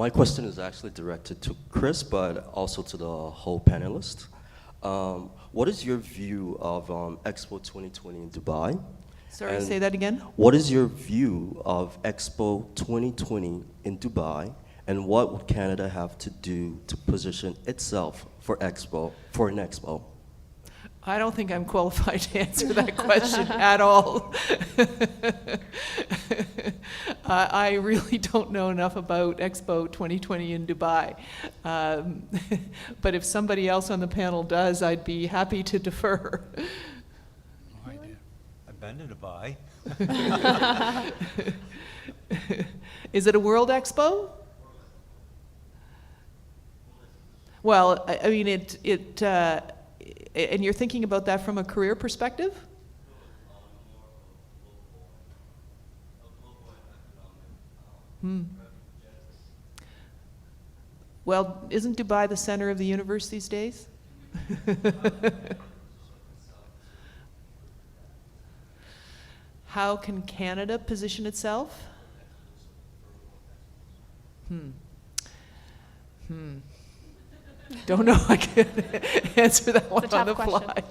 My question is actually directed to Chris, but also to the whole panelist. What is your view of Expo 2020 in Dubai? Sorry, And say that again? What is your view of Expo 2020 in Dubai, and what would Canada have to do to position itself for an expo? I don't think I'm qualified to answer that question at all. I really don't know enough about Expo 2020 in Dubai. But if somebody else on the panel does, I'd be happy to defer. No idea. I've been to Dubai. Is it a World Expo? Well, I mean, and you're thinking about that from a career perspective? Well, isn't Dubai the center of the universe these days? How can Canada position itself? Don't know I can answer that one on the fly.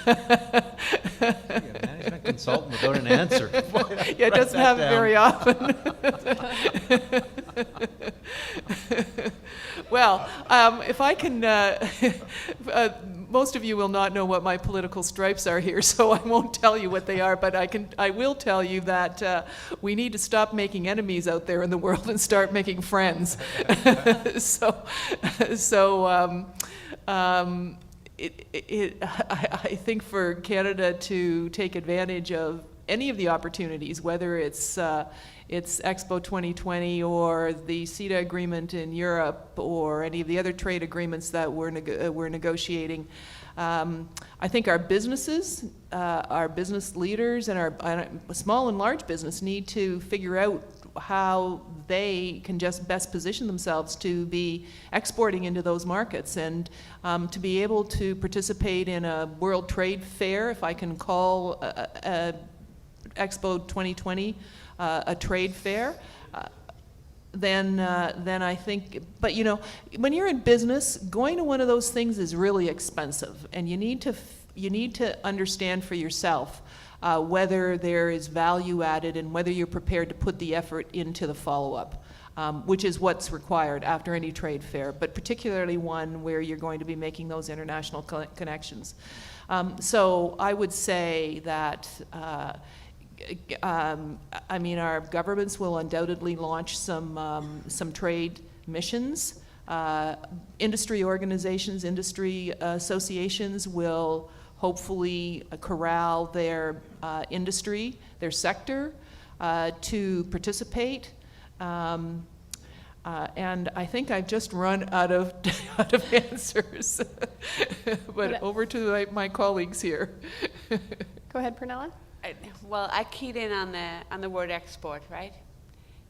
Yeah, management consultant without an answer. Yeah, it doesn't happen very often. Well, if I can, most of you will not know what my political stripes are here, so I won't tell you what they are, but I will tell you that we need to stop making enemies out there in the world and start making friends. I think for Canada to take advantage of any of the opportunities, whether it's Expo 2020 or the CETA agreement in Europe or any of the other trade agreements that we're negotiating, I think our businesses, our business leaders, and our small and large business need to figure out how they can just best position themselves to be exporting into those markets and to be able to participate in a world trade fair, if I can call Expo 2020 a trade fair, then I think, but you know, when you're in business, going to one of those things is really expensive, and you need to understand for yourself whether there is value added and whether you're prepared to put the effort into the follow-up, which is what's required after any trade fair, but particularly one where you're going to be making those international connections. So I would say that I mean, our governments will undoubtedly launch some trade missions. Industry organizations, industry associations will hopefully corral their industry, their sector, to participate. And I think I've just run out of answers. But over to my colleagues here. Go ahead, Pernilla. Well, I keyed in on the word export, right?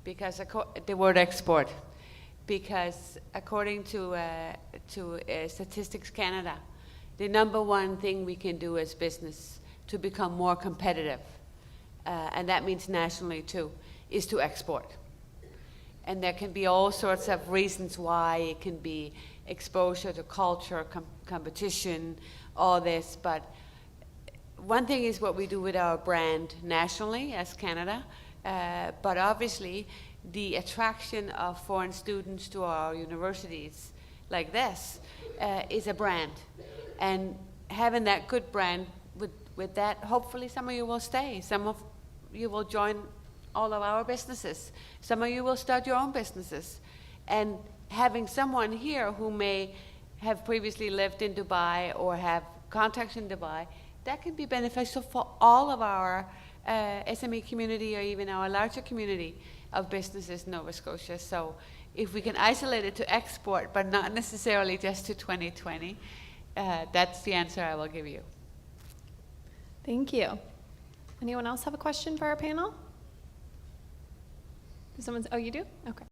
Because the word export, because according to Statistics Canada, the #1 thing we can do as business to become more competitive, and that means nationally too, is to export. And there can be all sorts of reasons why. It can be exposure to culture, competition, all this, but one thing is what we do with our brand nationally as Canada, but obviously the attraction of foreign students to our universities like this is a brand. And having that good brand, with that, hopefully some of you will stay. Some of you will join all of our businesses. Some of you will start your own businesses. And having someone here who may have previously lived in Dubai or have contacts in Dubai, that can be beneficial for all of our SME community or even our larger community of businesses in Nova Scotia. So if we can isolate it to export, but not necessarily just to 2020, that's the answer I will give you. Thank you. Anyone else have a question for our panel? Oh, you do? Okay.